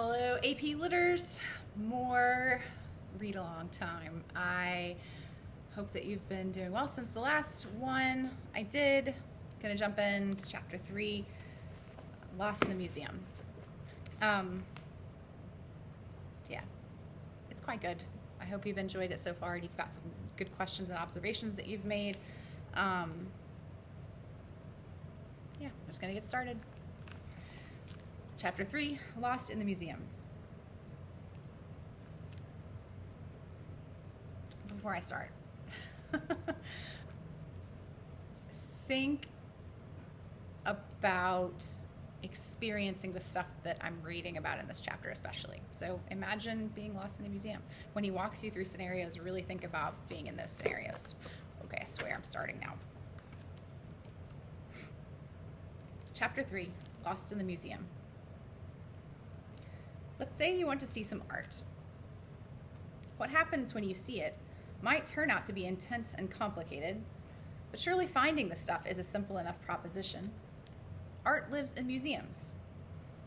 Hello, AP Litters. More read along time. I hope that you've been doing well since the last one I did. Gonna jump into chapter 3, Lost in the Museum. Yeah, it's quite good. I hope you've enjoyed it so far and you've got some good questions and observations that you've made. Yeah, I'm just gonna get started. Chapter 3, Lost in the Museum. Before I start, think about experiencing the stuff that I'm reading about in this chapter especially. So imagine being lost in a museum. When he walks you through scenarios, really think about being in those scenarios. Okay, I swear I'm starting now. Chapter 3, Lost in the Museum. Let's say you want to see some art. What happens when you see it might turn out to be intense and complicated, but surely finding the stuff is a simple enough proposition. Art lives in museums.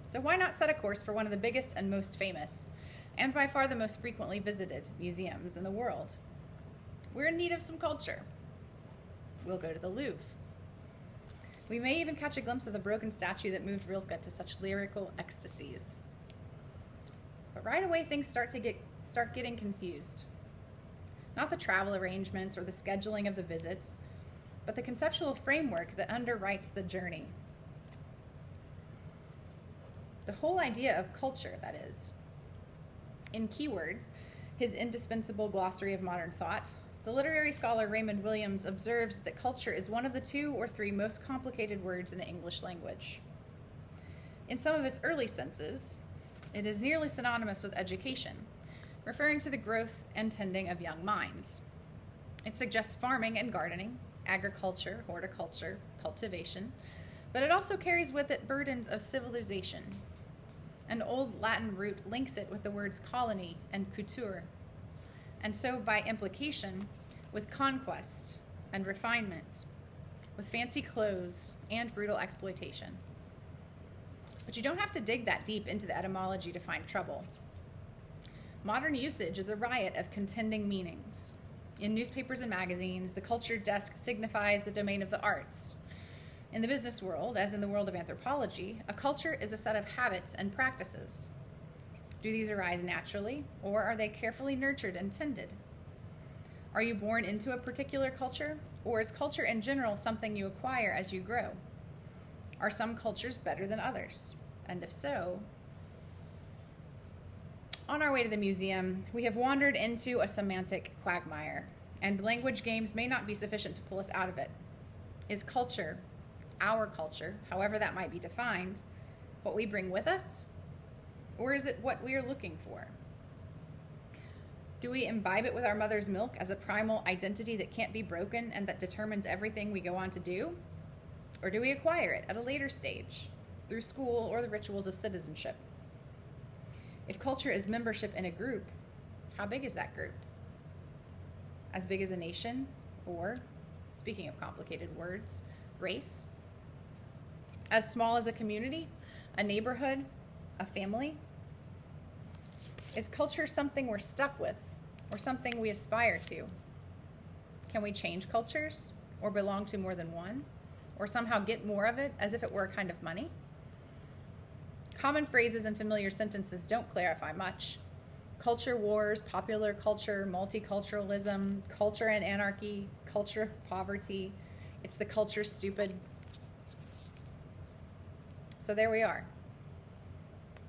So why not set a course for one of the biggest and most famous, and by far the most frequently visited, museums in the world? We're in need of some culture. We'll go to the Louvre. We may even catch a glimpse of the broken statue that moved Rilke to such lyrical ecstasies. But right away, things start getting confused. Not the travel arrangements or the scheduling of the visits, but the conceptual framework that underwrites the journey. The whole idea of culture, that is. In Keywords, his indispensable glossary of modern thought, the literary scholar Raymond Williams observes that culture is one of the 2 or 3 most complicated words in the English language. In some of its early senses, it is nearly synonymous with education, referring to the growth and tending of young minds. It suggests farming and gardening, agriculture, horticulture, cultivation, but it also carries with it burdens of civilization. An old Latin root links it with the words colony and couture, and so by implication with conquest and refinement, with fancy clothes and brutal exploitation. But you don't have to dig that deep into the etymology to find trouble. Modern usage is a riot of contending meanings. In newspapers and magazines, the culture desk signifies the domain of the arts. In the business world, as in the world of anthropology, a culture is a set of habits and practices. Do these arise naturally, or are they carefully nurtured and tended? Are you born into a particular culture, or is culture in general something you acquire as you grow? Are some cultures better than others? And if so, on our way to the museum, we have wandered into a semantic quagmire, and language games may not be sufficient to pull us out of it. Is culture, our culture, however that might be defined, what we bring with us? Or is it what we are looking for? Do we imbibe it with our mother's milk as a primal identity that can't be broken and that determines everything we go on to do? Or do we acquire it at a later stage, through school or the rituals of citizenship? If culture is membership in a group, how big is that group? As big as a nation? Or, speaking of complicated words, race? As small as a community, a neighborhood, a family? Is culture something we're stuck with, or something we aspire to? Can we change cultures, or belong to more than one? Or somehow get more of it as if it were a kind of money? Common phrases and familiar sentences don't clarify much. Culture wars, popular culture, multiculturalism, culture and anarchy, culture of poverty. It's the culture stupid. So there we are.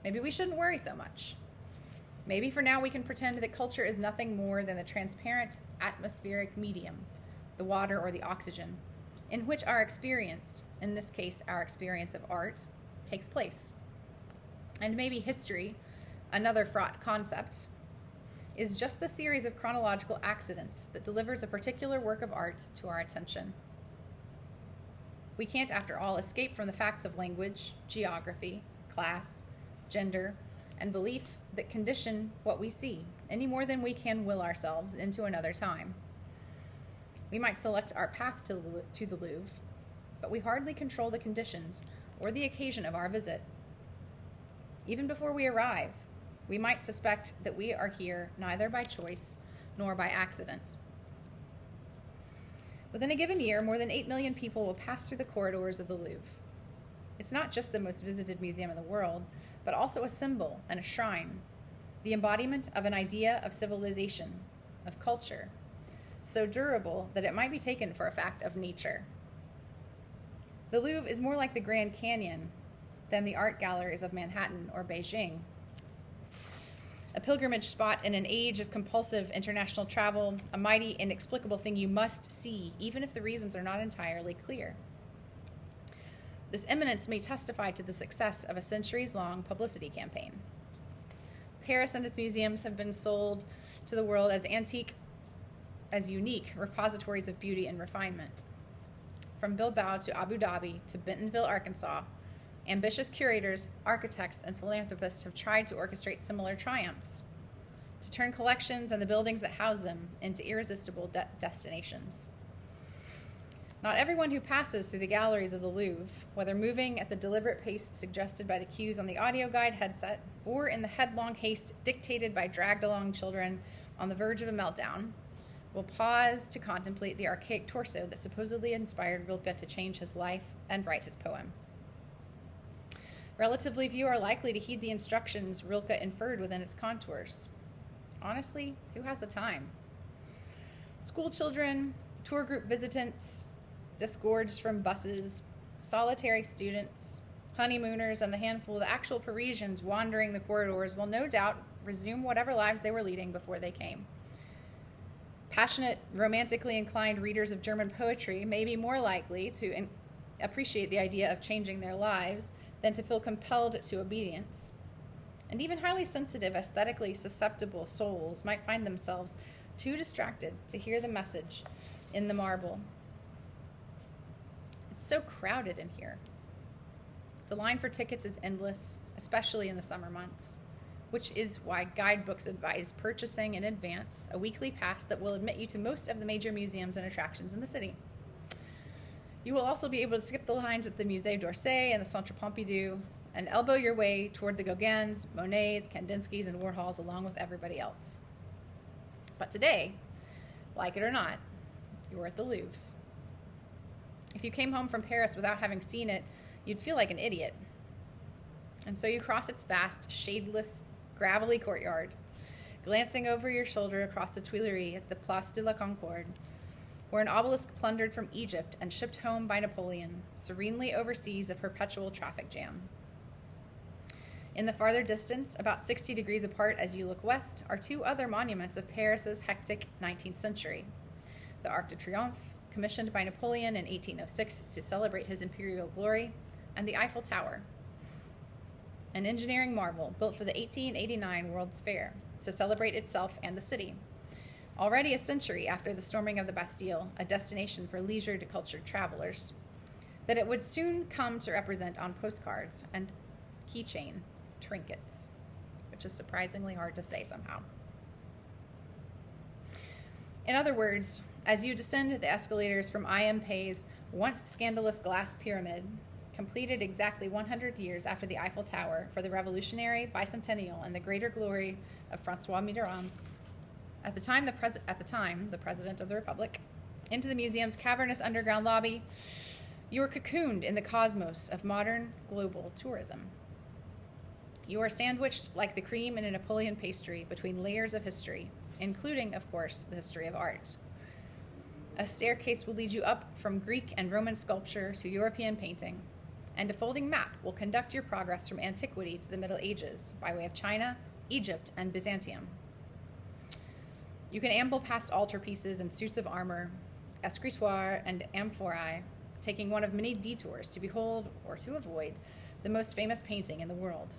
Maybe we shouldn't worry so much. Maybe for now we can pretend that culture is nothing more than the transparent atmospheric medium, the water or the oxygen, in which our experience, in this case our experience of art, takes place. And maybe history, another fraught concept, is just the series of chronological accidents that delivers a particular work of art to our attention. We can't, after all, escape from the facts of language, geography, class, gender, and belief that condition what we see, any more than we can will ourselves into another time. We might select our path to the Louvre, but we hardly control the conditions or the occasion of our visit. Even before we arrive, we might suspect that we are here neither by choice nor by accident. Within a given year, more than 8 million people will pass through the corridors of the Louvre. It's not just the most visited museum in the world, but also a symbol and a shrine, the embodiment of an idea of civilization, of culture, so durable that it might be taken for a fact of nature. The Louvre is more like the Grand Canyon than the art galleries of Manhattan or Beijing. A pilgrimage spot in an age of compulsive international travel, a mighty, inexplicable thing you must see, even if the reasons are not entirely clear. This eminence may testify to the success of a centuries-long publicity campaign. Paris and its museums have been sold to the world as unique repositories of beauty and refinement. From Bilbao to Abu Dhabi to Bentonville, Arkansas, ambitious curators, architects, and philanthropists have tried to orchestrate similar triumphs, to turn collections and the buildings that house them into irresistible destinations. Not everyone who passes through the galleries of the Louvre, whether moving at the deliberate pace suggested by the cues on the audio guide headset, or in the headlong haste dictated by dragged-along children on the verge of a meltdown, will pause to contemplate the archaic torso that supposedly inspired Rilke to change his life and write his poem. Relatively few are likely to heed the instructions Rilke inferred within its contours. Honestly, who has the time? School children, tour group visitants, disgorged from buses, solitary students, honeymooners, and the handful of actual Parisians wandering the corridors will no doubt resume whatever lives they were leading before they came. Passionate, romantically inclined readers of German poetry may be more likely to appreciate the idea of changing their lives than to feel compelled to obedience. And even highly sensitive, aesthetically susceptible souls might find themselves too distracted to hear the message in the marble. It's so crowded in here. The line for tickets is endless, especially in the summer months, which is why guidebooks advise purchasing in advance a weekly pass that will admit you to most of the major museums and attractions in the city. You will also be able to skip the lines at the Musée d'Orsay and the Centre Pompidou and elbow your way toward the Gauguins, Monets, Kandinskis, and Warhols along with everybody else. But today, like it or not, you're at the Louvre. If you came home from Paris without having seen it, you'd feel like an idiot. And so you cross its vast, shadeless, gravelly courtyard, glancing over your shoulder across the Tuileries at the Place de la Concorde, where an obelisk plundered from Egypt and shipped home by Napoleon serenely oversees a perpetual traffic jam. In the farther distance, about 60 degrees apart as you look west, are two other monuments of Paris's hectic 19th century. The Arc de Triomphe, commissioned by Napoleon in 1806 to celebrate his imperial glory, and the Eiffel Tower, an engineering marvel built for the 1889 World's Fair to celebrate itself and the city. Already a century after the storming of the Bastille, a destination for leisured cultured travelers, that it would soon come to represent on postcards and keychain trinkets, which is surprisingly hard to say somehow. In other words, as you descend the escalators from I.M. Pei's once scandalous glass pyramid, completed exactly 100 years after the Eiffel Tower for the revolutionary bicentennial and the greater glory of Francois Mitterrand, at the time the President of the Republic, into the museum's cavernous underground lobby, you are cocooned in the cosmos of modern global tourism. You are sandwiched like the cream in a Napoleon pastry between layers of history, including, of course, the history of art. A staircase will lead you up from Greek and Roman sculpture to European painting, and a folding map will conduct your progress from antiquity to the Middle Ages by way of China, Egypt, and Byzantium. You can amble past altarpieces and suits of armor, escritoires and amphorae, taking one of many detours to behold or to avoid the most famous painting in the world.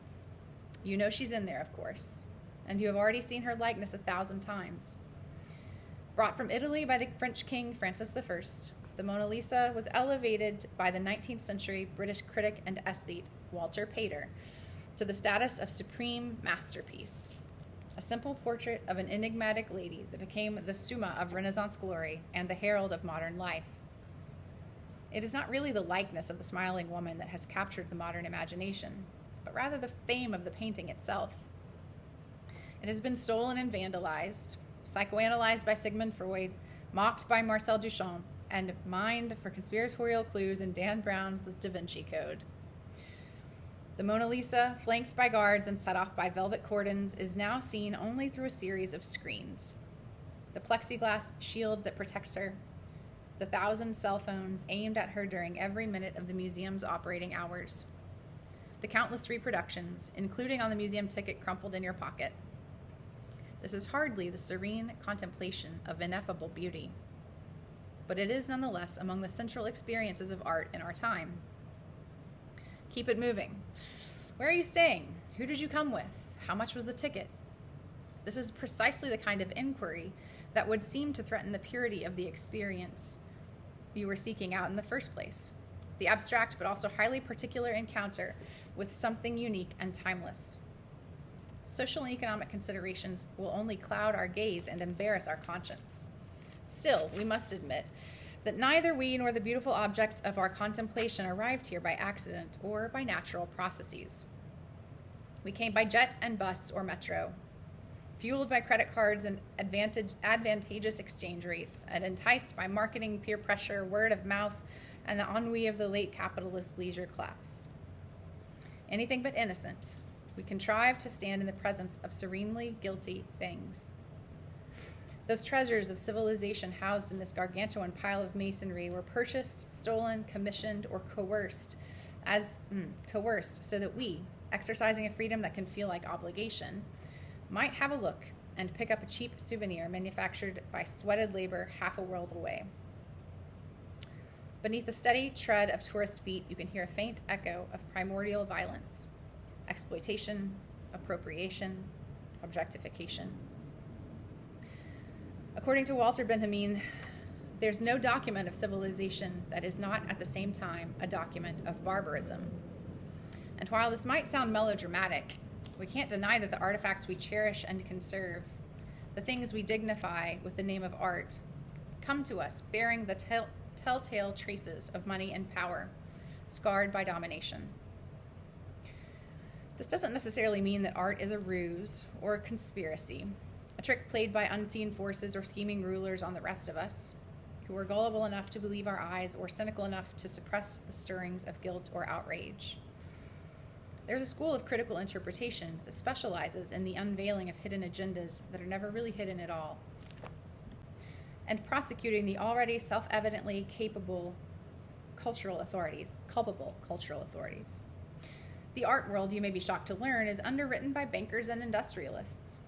You know she's in there, of course, and you have already seen her likeness 1,000 times. Brought from Italy by the French King Francis I, the Mona Lisa was elevated by the 19th century British critic and aesthete Walter Pater to the status of supreme masterpiece, a simple portrait of an enigmatic lady that became the summa of Renaissance glory and the herald of modern life. It is not really the likeness of the smiling woman that has captured the modern imagination. but rather the fame of the painting itself. It has been stolen and vandalized, psychoanalyzed by Sigmund Freud, mocked by Marcel Duchamp, and mined for conspiratorial clues in Dan Brown's The Da Vinci Code. The Mona Lisa, flanked by guards and set off by velvet cordons, is now seen only through a series of screens. The plexiglass shield that protects her, the 1,000 cell phones aimed at her during every minute of the museum's operating hours, the countless reproductions, including on the museum ticket crumpled in your pocket. This is hardly the serene contemplation of ineffable beauty, but it is nonetheless among the central experiences of art in our time. Keep it moving. Where are you staying? Who did you come with? How much was the ticket? This is precisely the kind of inquiry that would seem to threaten the purity of the experience you were seeking out in the first place. The abstract but also highly particular encounter with something unique and timeless. Social and economic considerations will only cloud our gaze and embarrass our conscience. Still, we must admit that neither we nor the beautiful objects of our contemplation arrived here by accident or by natural processes. We came by jet and bus or metro, fueled by credit cards and advantageous exchange rates, and enticed by marketing, peer pressure, word of mouth, and the ennui of the late capitalist leisure class. Anything but innocent, we contrived to stand in the presence of serenely guilty things. Those treasures of civilization housed in this gargantuan pile of masonry were purchased, stolen, commissioned, or coerced so that we, exercising a freedom that can feel like obligation, might have a look and pick up a cheap souvenir manufactured by sweated labor half a world away. Beneath the steady tread of tourist feet, you can hear a faint echo of primordial violence, exploitation, appropriation, objectification. According to Walter Benjamin, there's no document of civilization that is not at the same time a document of barbarism. And while this might sound melodramatic, we can't deny that the artifacts we cherish and conserve, the things we dignify with the name of art, come to us bearing the telltale traces of money and power, scarred by domination. This doesn't necessarily mean that art is a ruse or a conspiracy, a trick played by unseen forces or scheming rulers on the rest of us, who are gullible enough to believe our eyes or cynical enough to suppress the stirrings of guilt or outrage. There's a school of critical interpretation that specializes in the unveiling of hidden agendas that are never really hidden at all, and prosecuting the already self-evidently culpable cultural authorities. The art world, you may be shocked to learn, is underwritten by bankers and industrialists.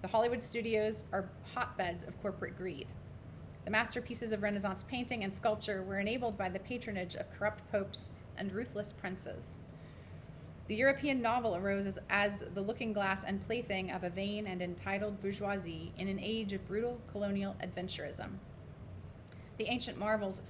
The Hollywood studios are hotbeds of corporate greed. The masterpieces of Renaissance painting and sculpture were enabled by the patronage of corrupt popes and ruthless princes. The European novel arose as the looking glass and plaything of a vain and entitled bourgeoisie in an age of brutal colonial adventurism. The ancient marvels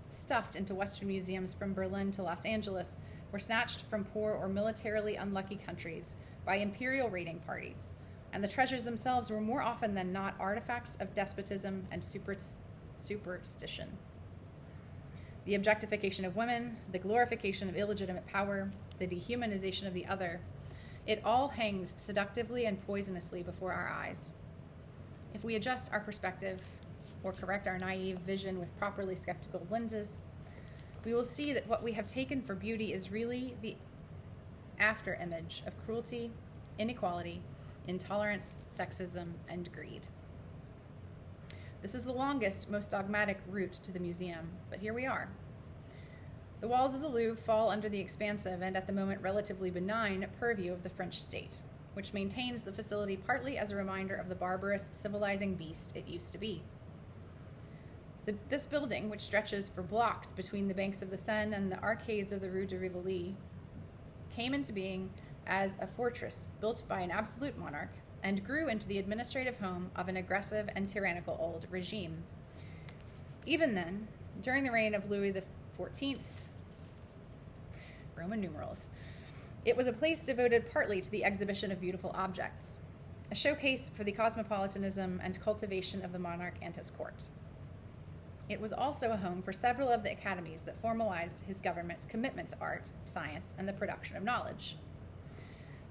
stuffed into Western museums from Berlin to Los Angeles were snatched from poor or militarily unlucky countries by imperial raiding parties, and the treasures themselves were more often than not artifacts of despotism and superstition. The objectification of women, the glorification of illegitimate power, the dehumanization of the other, it all hangs seductively and poisonously before our eyes. If we adjust our perspective or correct our naive vision with properly skeptical lenses, we will see that what we have taken for beauty is really the after image of cruelty, inequality, intolerance, sexism, and greed. This is the longest, most dogmatic route to the museum, but here we are. The walls of the Louvre fall under the expansive and at the moment relatively benign purview of the French state, which maintains the facility partly as a reminder of the barbarous, civilizing beast it used to be. This building, which stretches for blocks between the banks of the Seine and the arcades of the Rue de Rivoli, came into being as a fortress built by an absolute monarch and grew into the administrative home of an aggressive and tyrannical old regime. Even then, during the reign of Louis XIV, Roman numerals, it was a place devoted partly to the exhibition of beautiful objects, a showcase for the cosmopolitanism and cultivation of the monarch and his court. It was also a home for several of the academies that formalized his government's commitment to art, science, and the production of knowledge.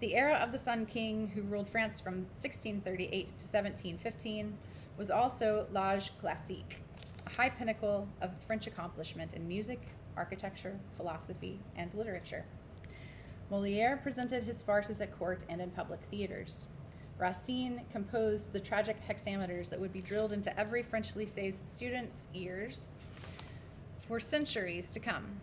The era of the Sun King, who ruled France from 1638 to 1715, was also l'âge classique, a high pinnacle of French accomplishment in music, architecture, philosophy, and literature. Molière presented his farces at court and in public theaters. Racine composed the tragic hexameters that would be drilled into every French lycée's students' ears for centuries to come.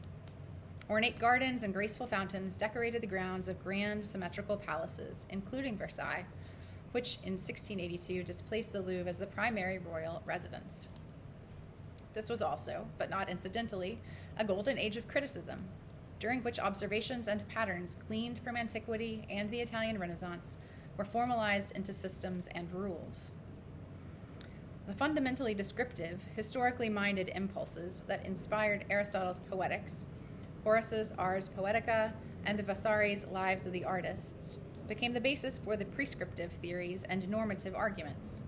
Ornate gardens and graceful fountains decorated the grounds of grand symmetrical palaces, including Versailles, which in 1682 displaced the Louvre as the primary royal residence. This was also, but not incidentally, a golden age of criticism, during which observations and patterns gleaned from antiquity and the Italian Renaissance were formalized into systems and rules. The fundamentally descriptive, historically minded impulses that inspired Aristotle's Poetics, Horace's Ars Poetica, and Vasari's Lives of the Artists, became the basis for the prescriptive theories and normative arguments.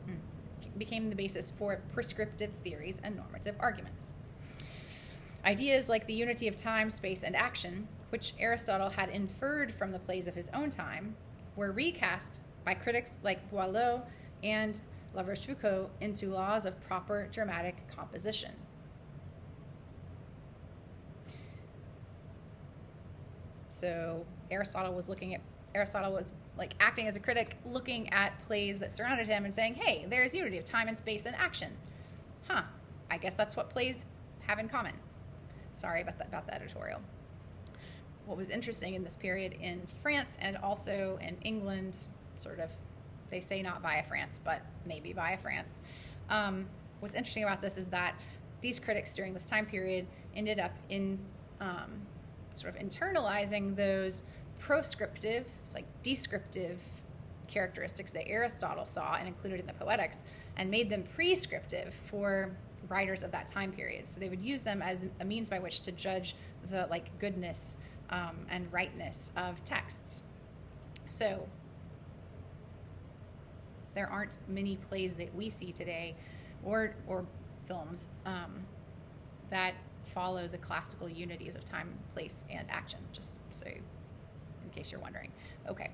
Ideas like the unity of time, space, and action, which Aristotle had inferred from the plays of his own time, were recast by critics like Boileau and La Rochefoucauld into laws of proper dramatic composition. So Aristotle was like acting as a critic, looking at plays that surrounded him and saying, hey, there's unity of time and space and action. I guess that's what plays have in common. Sorry about the editorial. What was interesting in this period in France and also in England, sort of, they say not via France, but maybe via France. What's interesting about this is that these critics during this time period ended up in sort of internalizing those proscriptive, it's like descriptive characteristics that Aristotle saw and included in the Poetics, and made them prescriptive for writers of that time period. So they would use them as a means by which to judge the goodness and rightness of texts. So there aren't many plays that we see today, or films that follow the classical unities of time, place, and action, just so in case you're wondering. Okay,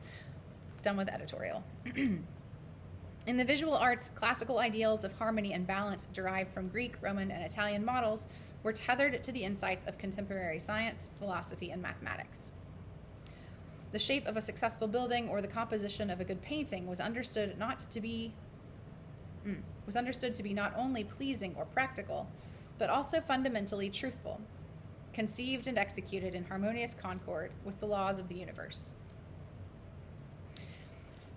done with the editorial. In the visual arts, classical ideals of harmony and balance derived from Greek, Roman, and Italian models were tethered to the insights of contemporary science, philosophy, and mathematics. The shape of a successful building or the composition of a good painting was understood to be not only pleasing or practical, but also fundamentally truthful, conceived and executed in harmonious concord with the laws of the universe.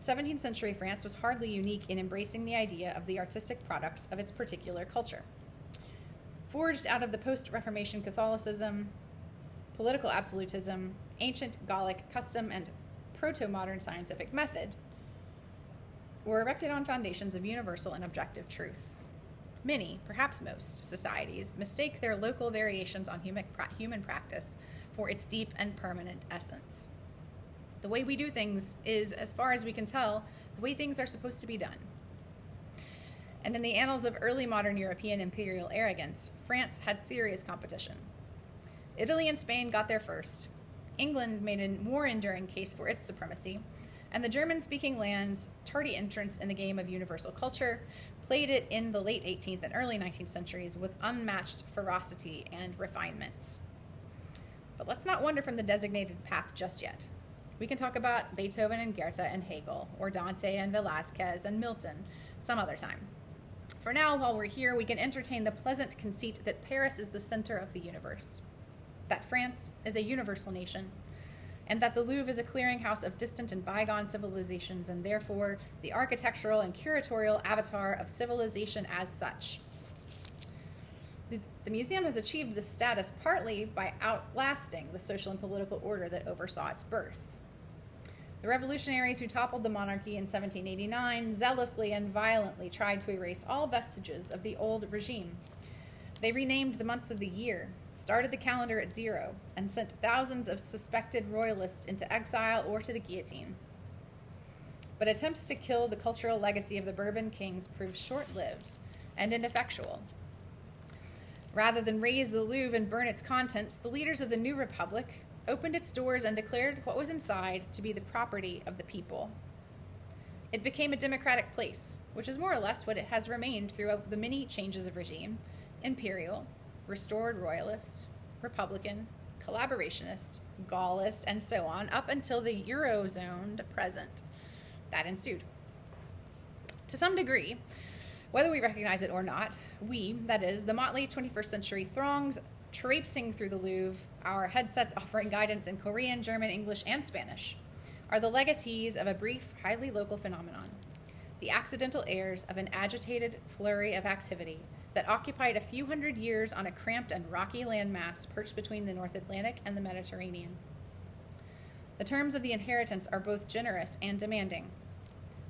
17th century France was hardly unique in embracing the idea of the artistic products of its particular culture. Forged out of the post-Reformation Catholicism, political absolutism, ancient Gallic custom, and proto-modern scientific method, were erected on foundations of universal and objective truth. Many, perhaps most, societies mistake their local variations on human practice for its deep and permanent essence. The way we do things is, as far as we can tell, the way things are supposed to be done. And in the annals of early modern European imperial arrogance, France had serious competition. Italy and Spain got there first. England made a more enduring case for its supremacy, and the German-speaking lands' tardy entrance in the game of universal culture played it in the late 18th and early 19th centuries with unmatched ferocity and refinement. But let's not wander from the designated path just yet. We can talk about Beethoven and Goethe and Hegel, or Dante and Velázquez and Milton some other time. For now, while we're here, we can entertain the pleasant conceit that Paris is the center of the universe, that France is a universal nation, and that the Louvre is a clearinghouse of distant and bygone civilizations, and therefore the architectural and curatorial avatar of civilization as such. The museum has achieved this status partly by outlasting the social and political order that oversaw its birth. The revolutionaries who toppled the monarchy in 1789 zealously and violently tried to erase all vestiges of the old regime. They renamed the months of the year, started the calendar at 0, and sent thousands of suspected royalists into exile or to the guillotine. But attempts to kill the cultural legacy of the Bourbon kings proved short-lived and ineffectual. Rather than raze the Louvre and burn its contents, the leaders of the new republic, opened its doors and declared what was inside to be the property of the people. It became a democratic place, which is more or less what it has remained throughout the many changes of regime: imperial, restored royalist, republican, collaborationist, Gaullist, and so on, up until the Eurozone present that ensued. To some degree, whether we recognize it or not, we, that is, the motley 21st century throngs traipsing through the Louvre, our headsets offering guidance in Korean, German, English, and Spanish, are the legatees of a brief, highly local phenomenon, the accidental heirs of an agitated flurry of activity that occupied a few hundred years on a cramped and rocky landmass perched between the North Atlantic and the Mediterranean. The terms of the inheritance are both generous and demanding,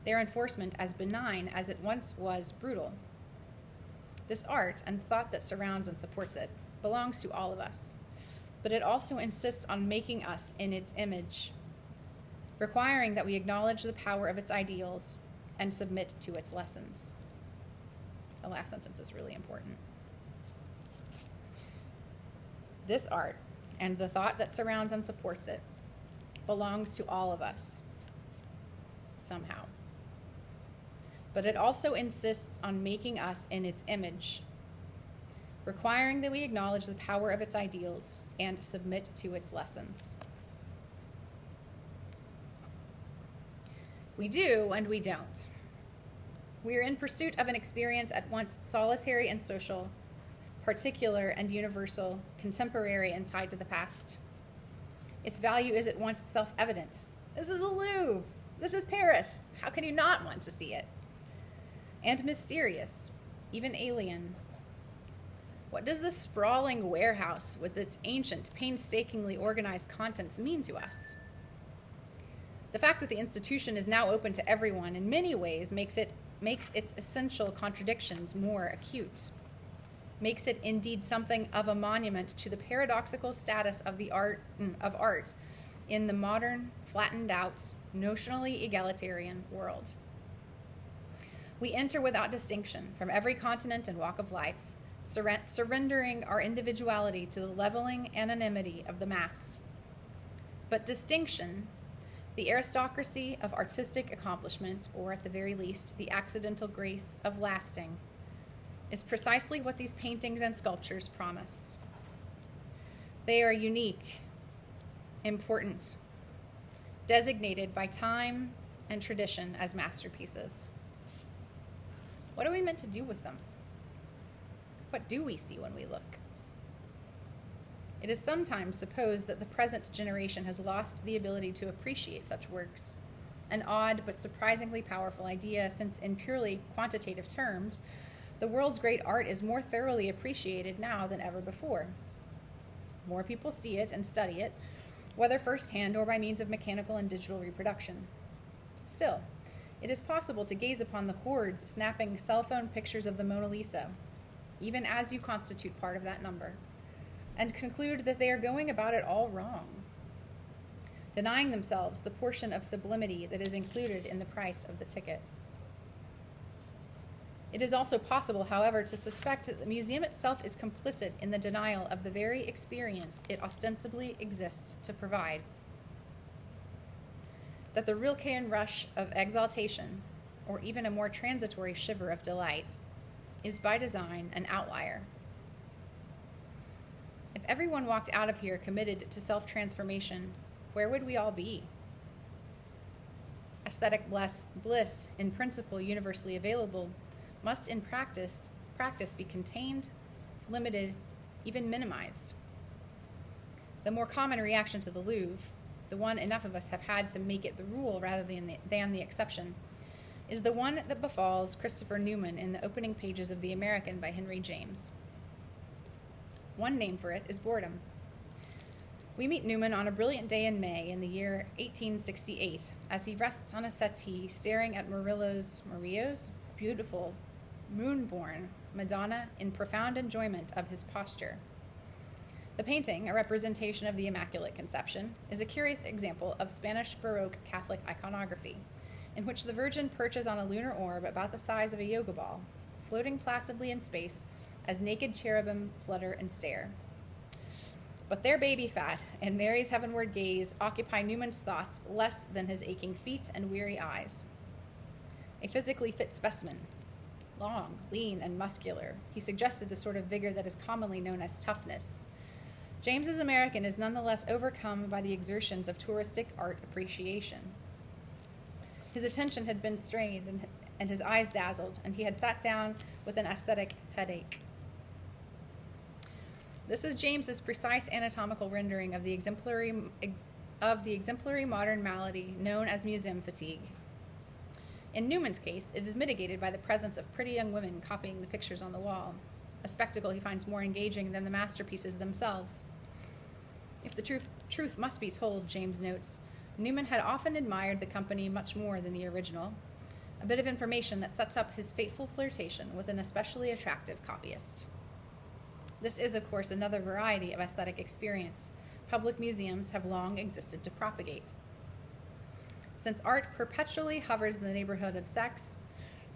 their enforcement as benign as it once was brutal. This art and thought that surrounds and supports it belongs to all of us, but it also insists on making us in its image, requiring that we acknowledge the power of its ideals and submit to its lessons. The last sentence is really important. This art and the thought that surrounds and supports it belongs to all of us, somehow. But it also insists on making us in its image, requiring that we acknowledge the power of its ideals and submit to its lessons. We do and we don't. We are in pursuit of an experience at once solitary and social, particular and universal, contemporary and tied to the past. Its value is at once self-evident. This is the Louvre. This is Paris. How can you not want to see it? And mysterious, even alien. What does this sprawling warehouse with its ancient, painstakingly organized contents mean to us? The fact that the institution is now open to everyone in many ways makes its essential contradictions more acute, makes it indeed something of a monument to the paradoxical status of art in the modern, flattened out, notionally egalitarian world. We enter without distinction from every continent and walk of life, surrendering our individuality to the leveling anonymity of the mass. But distinction, the aristocracy of artistic accomplishment, or at the very least, the accidental grace of lasting, is precisely what these paintings and sculptures promise. They are unique, important, designated by time and tradition as masterpieces. What are we meant to do with them? What do we see when we look? It is sometimes supposed that the present generation has lost the ability to appreciate such works, an odd but surprisingly powerful idea, since in purely quantitative terms, the world's great art is more thoroughly appreciated now than ever before. More people see it and study it, whether firsthand or by means of mechanical and digital reproduction. Still, it is possible to gaze upon the hordes snapping cell phone pictures of the Mona Lisa, even as you constitute part of that number, and conclude that they are going about it all wrong, denying themselves the portion of sublimity that is included in the price of the ticket. It is also possible, however, to suspect that the museum itself is complicit in the denial of the very experience it ostensibly exists to provide. That the Rilkean rush of exaltation, or even a more transitory shiver of delight, is by design an outlier. If everyone walked out of here committed to self-transformation, where would we all be? Aesthetic bliss, in principle universally available, must in practice be contained, limited, even minimized. The more common reaction to the Louvre, the one enough of us have had to make it the rule rather than the exception, is the one that befalls Christopher Newman in the opening pages of The American by Henry James. One name for it is boredom. We meet Newman on a brilliant day in May in the year 1868 as he rests on a settee staring at Murillo's beautiful, moon-born Madonna in profound enjoyment of his posture. The painting, a representation of the Immaculate Conception, is a curious example of Spanish Baroque Catholic iconography, in which the Virgin perches on a lunar orb about the size of a yoga ball, floating placidly in space as naked cherubim flutter and stare. But their baby fat and Mary's heavenward gaze occupy Newman's thoughts less than his aching feet and weary eyes. A physically fit specimen, long, lean, and muscular, he suggested the sort of vigor that is commonly known as toughness. James's American is nonetheless overcome by the exertions of touristic art appreciation. His attention had been strained and his eyes dazzled, and he had sat down with an aesthetic headache. This is James's precise anatomical rendering of the exemplary modern malady known as museum fatigue. In Newman's case, it is mitigated by the presence of pretty young women copying the pictures on the wall, a spectacle he finds more engaging than the masterpieces themselves. If the truth must be told, James notes, Newman had often admired the company much more than the original, a bit of information that sets up his fateful flirtation with an especially attractive copyist. This is, of course, another variety of aesthetic experience public museums have long existed to propagate. Since art perpetually hovers in the neighborhood of sex,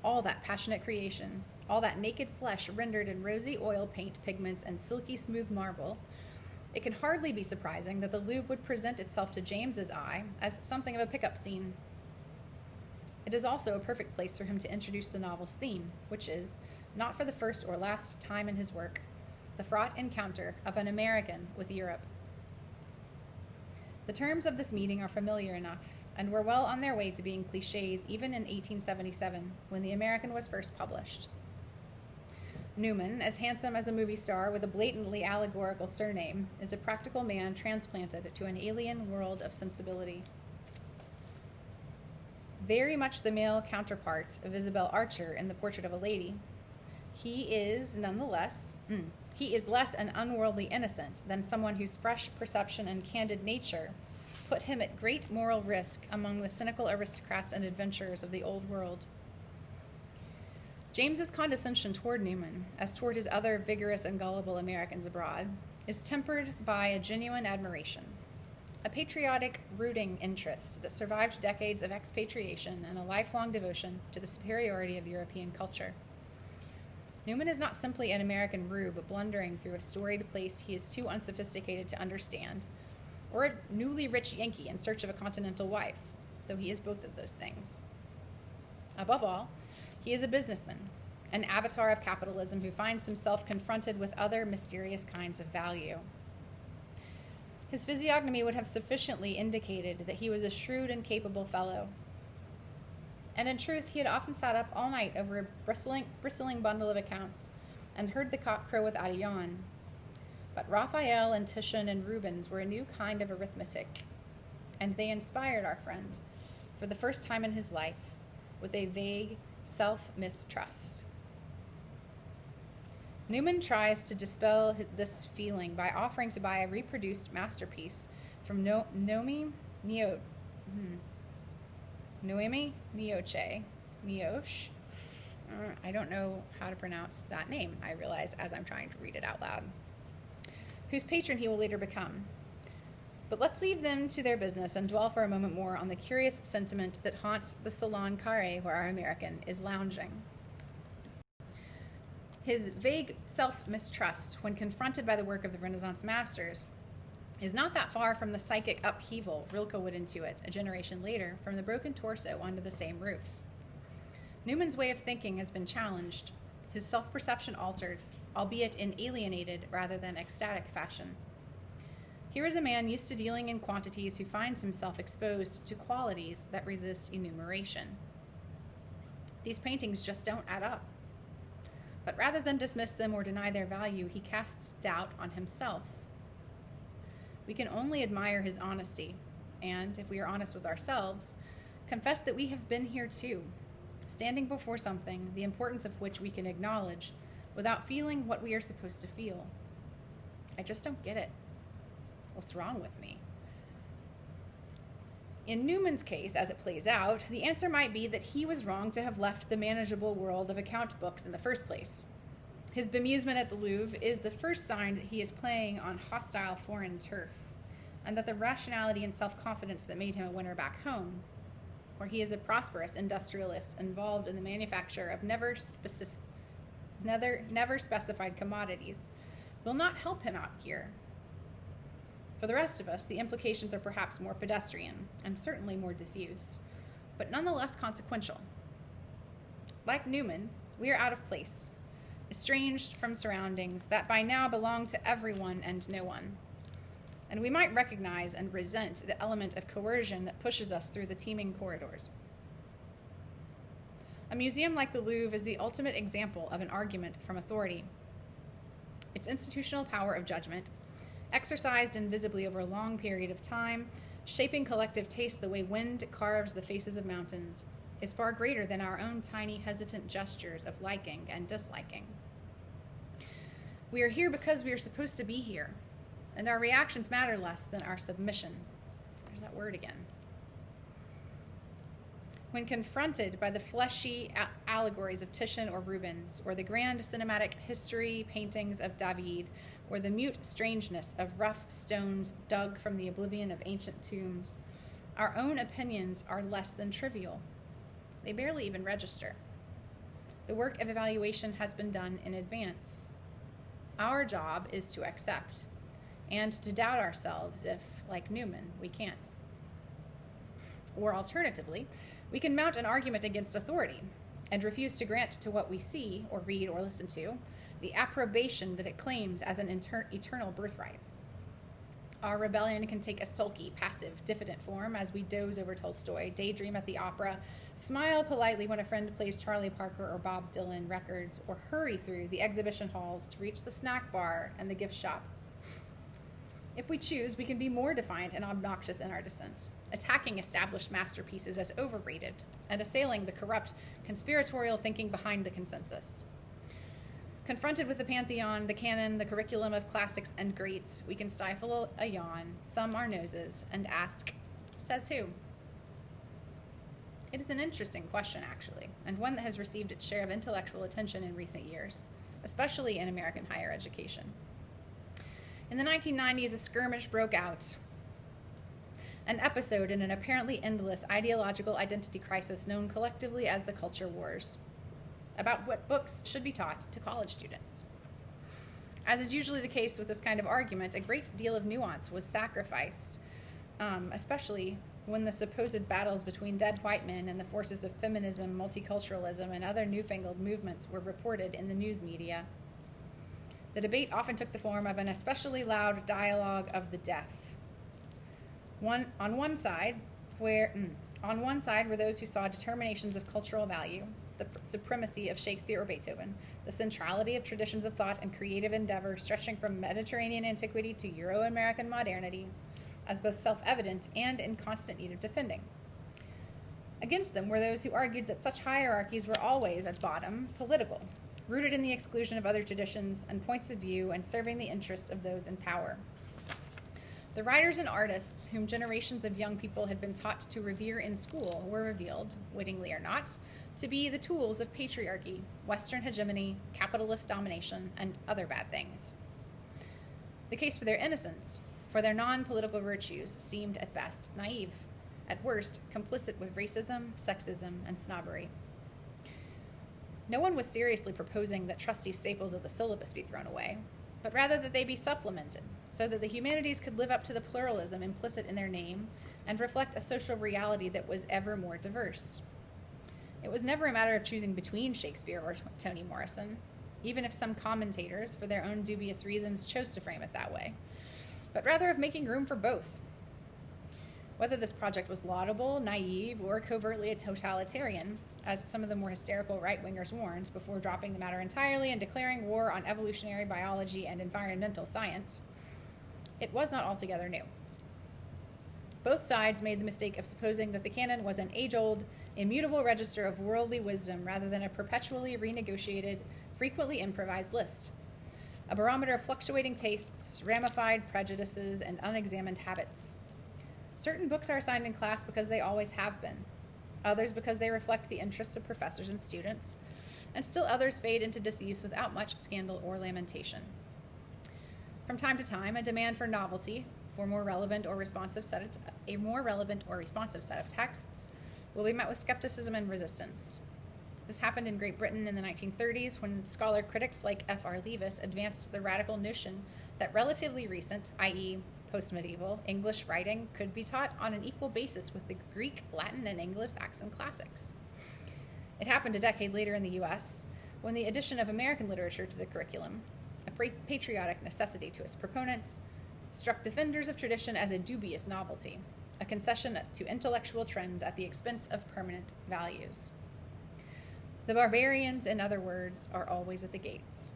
all that passionate creation, all that naked flesh rendered in rosy oil paint pigments and silky smooth marble, it can hardly be surprising that the Louvre would present itself to James's eye as something of a pickup scene. It is also a perfect place for him to introduce the novel's theme, which is, not for the first or last time in his work, the fraught encounter of an American with Europe. The terms of this meeting are familiar enough, and were well on their way to being cliches even in 1877, when The American was first published. Newman, as handsome as a movie star with a blatantly allegorical surname, is a practical man transplanted to an alien world of sensibility. Very much the male counterpart of Isabel Archer in The Portrait of a Lady, he is less an unworldly innocent than someone whose fresh perception and candid nature put him at great moral risk among the cynical aristocrats and adventurers of the old world. James's condescension toward Newman, as toward his other vigorous and gullible Americans abroad, is tempered by a genuine admiration, a patriotic, rooting interest that survived decades of expatriation and a lifelong devotion to the superiority of European culture. Newman is not simply an American rube blundering through a storied place he is too unsophisticated to understand, or a newly rich Yankee in search of a continental wife, though he is both of those things. Above all, he is a businessman, an avatar of capitalism who finds himself confronted with other mysterious kinds of value. His physiognomy would have sufficiently indicated that he was a shrewd and capable fellow. And in truth, he had often sat up all night over a bristling bundle of accounts and heard the cock crow without a yawn. But Raphael and Titian and Rubens were a new kind of arithmetic, and they inspired our friend, for the first time in his life, with a vague self-mistrust. Newman tries to dispel this feeling by offering to buy a reproduced masterpiece from Noemi Nioche. I don't know how to pronounce that name, I realize, as I'm trying to read it out loud, whose patron he will later become. But let's leave them to their business and dwell for a moment more on the curious sentiment that haunts the salon carré where our American is lounging. His vague self-mistrust when confronted by the work of the Renaissance masters is not that far from the psychic upheaval Rilke would intuit a generation later from the broken torso under the same roof. Newman's way of thinking has been challenged, his self-perception altered, albeit in alienated rather than ecstatic fashion. Here is a man used to dealing in quantities who finds himself exposed to qualities that resist enumeration. These paintings just don't add up. But rather than dismiss them or deny their value, he casts doubt on himself. We can only admire his honesty, and, if we are honest with ourselves, confess that we have been here too, standing before something, the importance of which we can acknowledge, without feeling what we are supposed to feel. I just don't get it. What's wrong with me? In Newman's case, as it plays out, the answer might be that he was wrong to have left the manageable world of account books in the first place. His bemusement at the Louvre is the first sign that he is playing on hostile foreign turf, and that the rationality and self-confidence that made him a winner back home, where he is a prosperous industrialist involved in the manufacture of never specified commodities, will not help him out here. For the rest of us, the implications are perhaps more pedestrian and certainly more diffuse, but nonetheless consequential. Like Newman, we are out of place, estranged from surroundings that by now belong to everyone and no one. And we might recognize and resent the element of coercion that pushes us through the teeming corridors. A museum like the Louvre is the ultimate example of an argument from authority. Its institutional power of judgment, exercised invisibly over a long period of time, shaping collective taste the way wind carves the faces of mountains, is far greater than our own tiny, hesitant gestures of liking and disliking. We are here because we are supposed to be here, and our reactions matter less than our submission. There's that word again. When confronted by the fleshy allegories of Titian or Rubens, or the grand cinematic history paintings of David, or the mute strangeness of rough stones dug from the oblivion of ancient tombs, our own opinions are less than trivial. They barely even register. The work of evaluation has been done in advance. Our job is to accept and to doubt ourselves if, like Newman, we can't. Or alternatively, we can mount an argument against authority and refuse to grant to what we see or read or listen to the approbation that it claims as an eternal birthright. Our rebellion can take a sulky, passive, diffident form as we doze over Tolstoy, daydream at the opera, smile politely when a friend plays Charlie Parker or Bob Dylan records, or hurry through the exhibition halls to reach the snack bar and the gift shop. If we choose, we can be more defiant and obnoxious in our dissent, attacking established masterpieces as overrated and assailing the corrupt, conspiratorial thinking behind the consensus. Confronted with the pantheon, the canon, the curriculum of classics and greats, we can stifle a yawn, thumb our noses, and ask, says who? It is an interesting question, actually, and one that has received its share of intellectual attention in recent years, especially in American higher education. In the 1990s, a skirmish broke out, an episode in an apparently endless ideological identity crisis known collectively as the Culture Wars, about what books should be taught to college students. As is usually the case with this kind of argument, a great deal of nuance was sacrificed, especially when the supposed battles between dead white men and the forces of feminism, multiculturalism, and other newfangled movements were reported in the news media. The debate often took the form of an especially loud dialogue of the deaf. On one side were those who saw determinations of cultural value, the supremacy of Shakespeare or Beethoven, the centrality of traditions of thought and creative endeavor stretching from Mediterranean antiquity to Euro-American modernity, as both self-evident and in constant need of defending. Against them were those who argued that such hierarchies were always, at bottom, political, rooted in the exclusion of other traditions and points of view and serving the interests of those in power. The writers and artists whom generations of young people had been taught to revere in school were revealed, wittingly or not, to be the tools of patriarchy, Western hegemony, capitalist domination, and other bad things. The case for their innocence, for their non-political virtues, seemed at best naive, at worst complicit with racism, sexism, and snobbery. No one was seriously proposing that trusty staples of the syllabus be thrown away, but rather that they be supplemented so that the humanities could live up to the pluralism implicit in their name and reflect a social reality that was ever more diverse. It was never a matter of choosing between Shakespeare or Toni Morrison, even if some commentators, for their own dubious reasons, chose to frame it that way, but rather of making room for both. Whether this project was laudable, naive, or covertly totalitarian, as some of the more hysterical right-wingers warned before dropping the matter entirely and declaring war on evolutionary biology and environmental science, it was not altogether new. Both sides made the mistake of supposing that the canon was an age-old, immutable register of worldly wisdom rather than a perpetually renegotiated, frequently improvised list, a barometer of fluctuating tastes, ramified prejudices, and unexamined habits. Certain books are assigned in class because they always have been, others because they reflect the interests of professors and students, and still others fade into disuse without much scandal or lamentation. From time to time, a demand for novelty, for a more relevant or responsive set of texts will be met with skepticism and resistance. This happened in Great Britain in the 1930s when scholar critics like F.R. Leavis advanced the radical notion that relatively recent, i.e., post-medieval, English writing could be taught on an equal basis with the Greek, Latin, and Anglo-Saxon classics. It happened a decade later in the US when the addition of American literature to the curriculum, a patriotic necessity to its proponents, struck defenders of tradition as a dubious novelty, a concession to intellectual trends at the expense of permanent values. The barbarians, in other words, are always at the gates.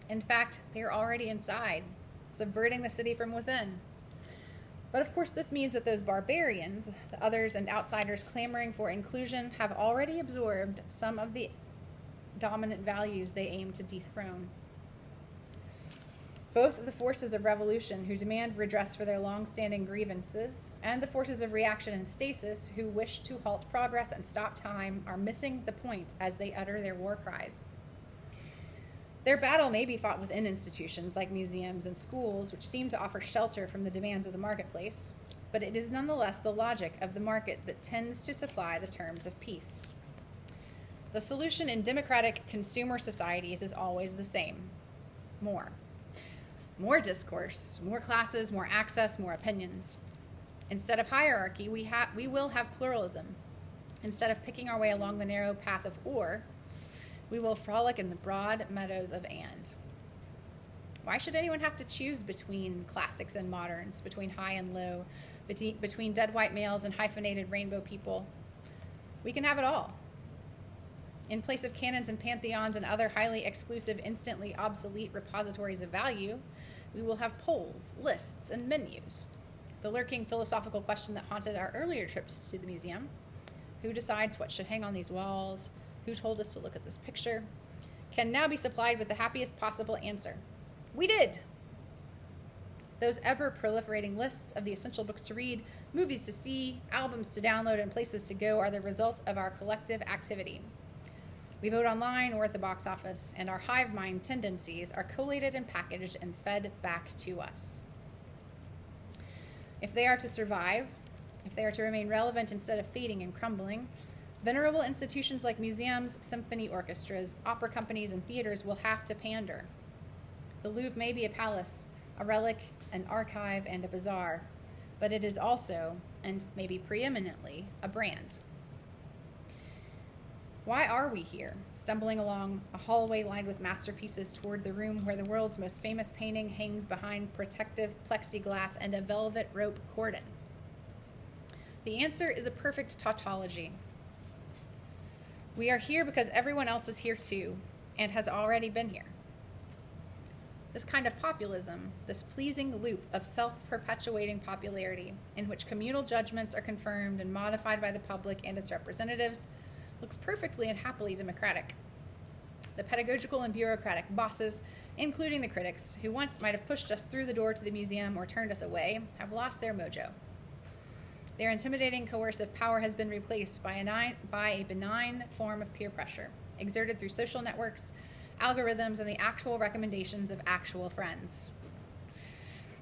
In fact, they are already inside, subverting the city from within. But of course, this means that those barbarians, the others and outsiders clamoring for inclusion, have already absorbed some of the dominant values they aim to dethrone. Both the forces of revolution, who demand redress for their long-standing grievances, and the forces of reaction and stasis, who wish to halt progress and stop time, are missing the point as they utter their war cries. Their battle may be fought within institutions like museums and schools, which seem to offer shelter from the demands of the marketplace, but it is nonetheless the logic of the market that tends to supply the terms of peace. The solution in democratic consumer societies is always the same: more. More discourse, more classes, more access, more opinions. Instead of hierarchy, we will have pluralism. Instead of picking our way along the narrow path of or, we will frolic in the broad meadows of and. Why should anyone have to choose between classics and moderns, between high and low, between dead white males and hyphenated rainbow people? We can have it all. In place of canons and pantheons and other highly exclusive, instantly obsolete repositories of value, we will have polls, lists, and menus. The lurking philosophical question that haunted our earlier trips to the museum: who decides what should hang on these walls? Who told us to look at this picture? Can now be supplied with the happiest possible answer: we did! Those ever-proliferating lists of the essential books to read, movies to see, albums to download, and places to go are the result of our collective activity. We vote online or at the box office, and our hive mind tendencies are collated and packaged and fed back to us. If they are to survive, if they are to remain relevant instead of fading and crumbling, venerable institutions like museums, symphony orchestras, opera companies, and theaters will have to pander. The Louvre may be a palace, a relic, an archive, and a bazaar, but it is also, and maybe preeminently, a brand. Why are we here, stumbling along a hallway lined with masterpieces toward the room where the world's most famous painting hangs behind protective plexiglass and a velvet rope cordon? The answer is a perfect tautology. We are here because everyone else is here too, and has already been here. This kind of populism, this pleasing loop of self-perpetuating popularity, in which communal judgments are confirmed and modified by the public and its representatives, looks perfectly and happily democratic. The pedagogical and bureaucratic bosses, including the critics, who once might have pushed us through the door to the museum or turned us away, have lost their mojo. Their intimidating, coercive power has been replaced by a benign form of peer pressure, exerted through social networks, algorithms, and the actual recommendations of actual friends.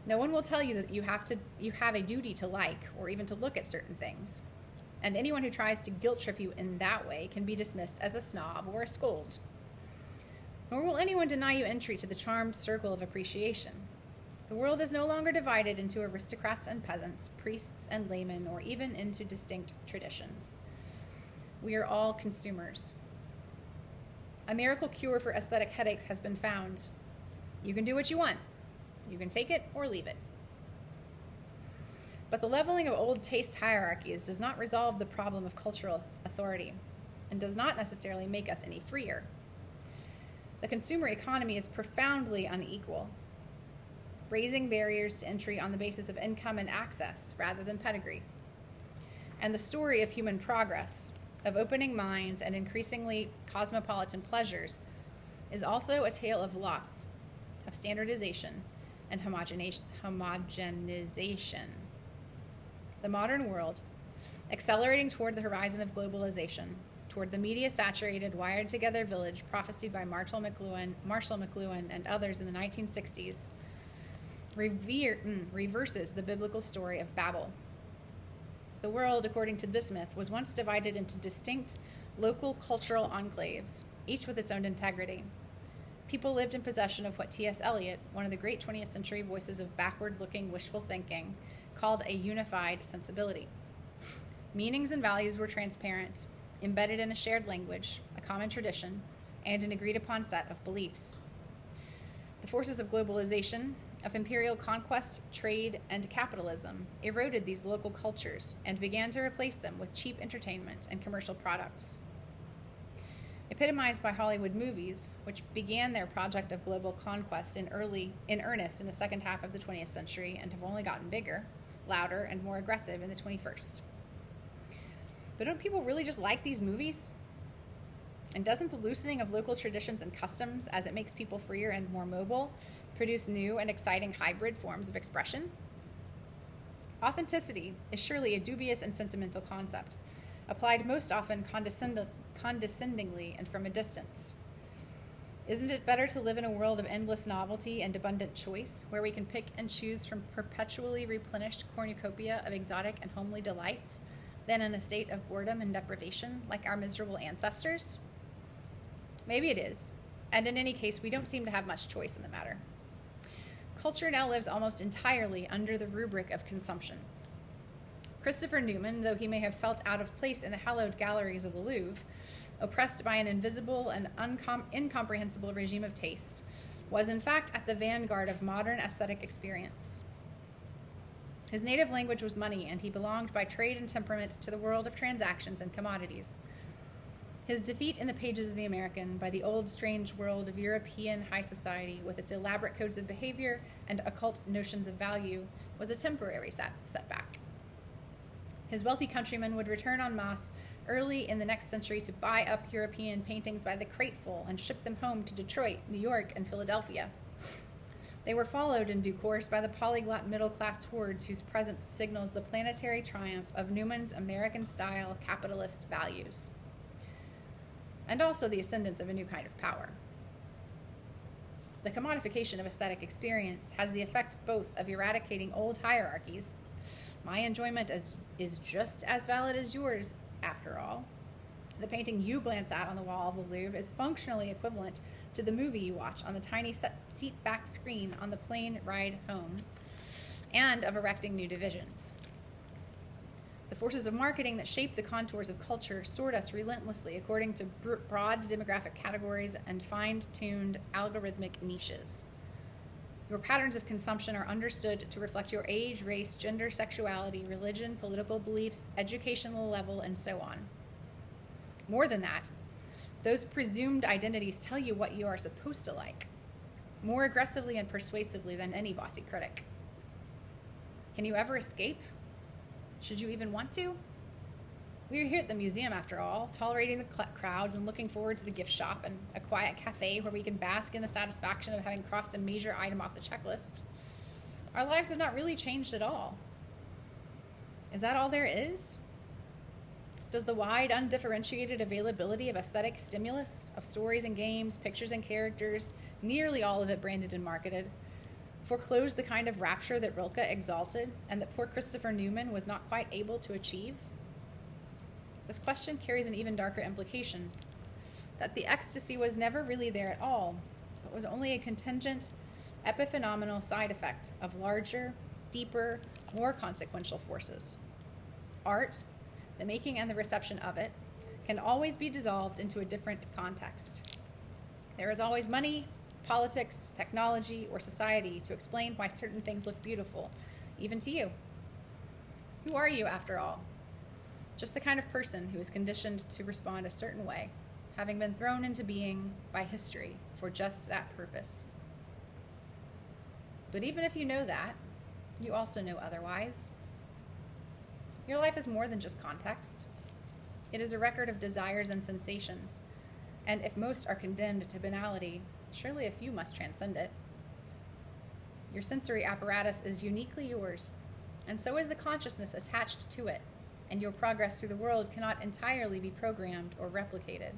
No one will tell you that you have a duty to like or even to look at certain things. And anyone who tries to guilt trip you in that way can be dismissed as a snob or a scold. Nor will anyone deny you entry to the charmed circle of appreciation. The world is no longer divided into aristocrats and peasants, priests and laymen, or even into distinct traditions. We are all consumers. A miracle cure for aesthetic headaches has been found. You can do what you want. You can take it or leave it. But the leveling of old taste hierarchies does not resolve the problem of cultural authority, and does not necessarily make us any freer. The consumer economy is profoundly unequal, raising barriers to entry on the basis of income and access rather than pedigree. And the story of human progress, of opening minds and increasingly cosmopolitan pleasures, is also a tale of loss, of standardization, and homogenization. The modern world, accelerating toward the horizon of globalization, toward the media-saturated, wired-together village prophesied by Marshall McLuhan, and others in the 1960s, reverses the biblical story of Babel. The world, according to this myth, was once divided into distinct local cultural enclaves, each with its own integrity. People lived in possession of what T.S. Eliot, one of the great 20th century voices of backward-looking wishful thinking, called a unified sensibility. Meanings and values were transparent, embedded in a shared language, a common tradition, and an agreed-upon set of beliefs. The forces of globalization, of imperial conquest, trade, and capitalism eroded these local cultures and began to replace them with cheap entertainment and commercial products. Epitomized by Hollywood movies, which began their project of global conquest in earnest in the second half of the 20th century and have only gotten bigger, louder, and more aggressive in the 21st. But don't people really just like these movies? And doesn't the loosening of local traditions and customs, as it makes people freer and more mobile, produce new and exciting hybrid forms of expression? Authenticity is surely a dubious and sentimental concept, applied most often condescendingly and from a distance. Isn't it better to live in a world of endless novelty and abundant choice, where we can pick and choose from perpetually replenished cornucopia of exotic and homely delights, than in a state of boredom and deprivation like our miserable ancestors? Maybe it is, and in any case, we don't seem to have much choice in the matter. Culture now lives almost entirely under the rubric of consumption. Christopher Newman, though he may have felt out of place in the hallowed galleries of the Louvre, oppressed by an invisible and incomprehensible regime of taste, was in fact at the vanguard of modern aesthetic experience. His native language was money, and he belonged by trade and temperament to the world of transactions and commodities. His defeat in the pages of The American by the old strange world of European high society with its elaborate codes of behavior and occult notions of value was a temporary setback. His wealthy countrymen would return en masse early in the next century to buy up European paintings by the crateful and ship them home to Detroit, New York, and Philadelphia. They were followed in due course by the polyglot middle-class hordes whose presence signals the planetary triumph of Newman's American-style capitalist values, and also the ascendance of a new kind of power. The commodification of aesthetic experience has the effect both of eradicating old hierarchies. My enjoyment is just as valid as yours, after all. The painting you glance at on the wall of the Louvre is functionally equivalent to the movie you watch on the tiny seat-back screen on the plane ride home, and of erecting new divisions. The forces of marketing that shape the contours of culture sort us relentlessly according to broad demographic categories and fine-tuned algorithmic niches. Your patterns of consumption are understood to reflect your age, race, gender, sexuality, religion, political beliefs, educational level, and so on. More than that, those presumed identities tell you what you are supposed to like, more aggressively and persuasively than any bossy critic. Can you ever escape? Should you even want to? We are here at the museum, after all, tolerating the crowds and looking forward to the gift shop and a quiet cafe where we can bask in the satisfaction of having crossed a major item off the checklist. Our lives have not really changed at all. Is that all there is? Does the wide, undifferentiated availability of aesthetic stimulus, of stories and games, pictures and characters, nearly all of it branded and marketed, foreclose the kind of rapture that Rilke exalted and that poor Christopher Newman was not quite able to achieve? This question carries an even darker implication, that the ecstasy was never really there at all, but was only a contingent, epiphenomenal side effect of larger, deeper, more consequential forces. Art, the making and the reception of it, can always be dissolved into a different context. There is always money, politics, technology, or society to explain why certain things look beautiful, even to you. Who are you, after all? Just the kind of person who is conditioned to respond a certain way, having been thrown into being by history for just that purpose. But even if you know that, you also know otherwise. Your life is more than just context. It is a record of desires and sensations, and if most are condemned to banality, surely a few must transcend it. Your sensory apparatus is uniquely yours, and so is the consciousness attached to it, and your progress through the world cannot entirely be programmed or replicated.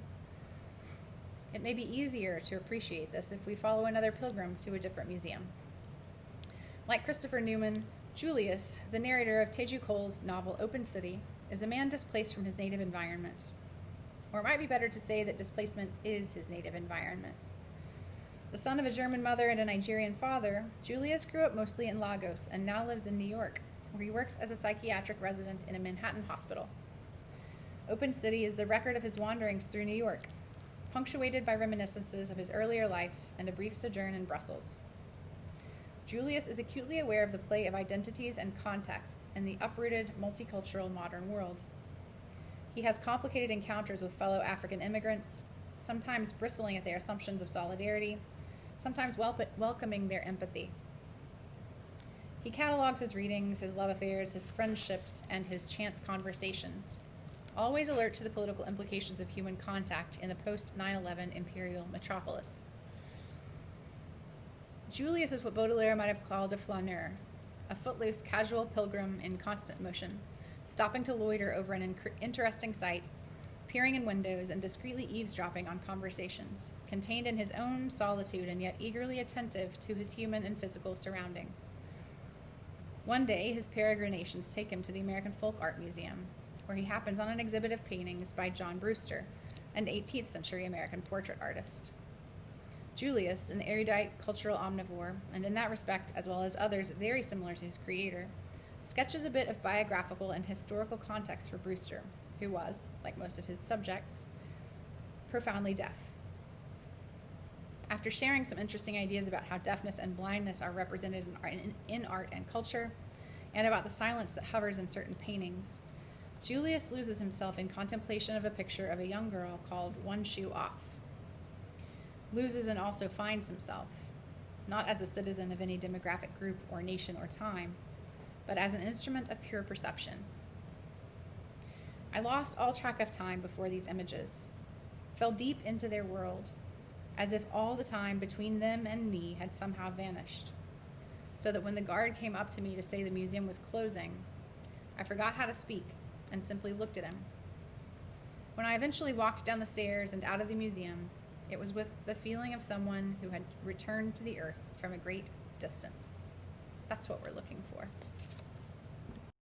It may be easier to appreciate this if we follow another pilgrim to a different museum. Like Christopher Newman, Julius, the narrator of Teju Cole's novel Open City, is a man displaced from his native environment. Or it might be better to say that displacement is his native environment. The son of a German mother and a Nigerian father, Julius grew up mostly in Lagos and now lives in New York, where he works as a psychiatric resident in a Manhattan hospital. Open City is the record of his wanderings through New York, punctuated by reminiscences of his earlier life and a brief sojourn in Brussels. Julius is acutely aware of the play of identities and contexts in the uprooted, multicultural modern world. He has complicated encounters with fellow African immigrants, sometimes bristling at their assumptions of solidarity, sometimes welcoming their empathy. He catalogs his readings, his love affairs, his friendships, and his chance conversations, always alert to the political implications of human contact in the post-9/11 imperial metropolis. Julius is what Baudelaire might have called a flaneur, a footloose, casual pilgrim in constant motion, stopping to loiter over an interesting sight, peering in windows and discreetly eavesdropping on conversations, contained in his own solitude and yet eagerly attentive to his human and physical surroundings. One day, his peregrinations take him to the American Folk Art Museum, where he happens on an exhibit of paintings by John Brewster, an 18th century American portrait artist. Julius, an erudite cultural omnivore, and in that respect, as well as others very similar to his creator, sketches a bit of biographical and historical context for Brewster, who was, like most of his subjects, profoundly deaf. After sharing some interesting ideas about how deafness and blindness are represented in art and culture, and about the silence that hovers in certain paintings, Julius loses himself in contemplation of a picture of a young girl called One Shoe Off. Loses and also finds himself, not as a citizen of any demographic group or nation or time, but as an instrument of pure perception. I lost all track of time before these images, fell deep into their world, as if all the time between them and me had somehow vanished, so that when the guard came up to me to say the museum was closing, I forgot how to speak and simply looked at him. When I eventually walked down the stairs and out of the museum, it was with the feeling of someone who had returned to the earth from a great distance. That's what we're looking for.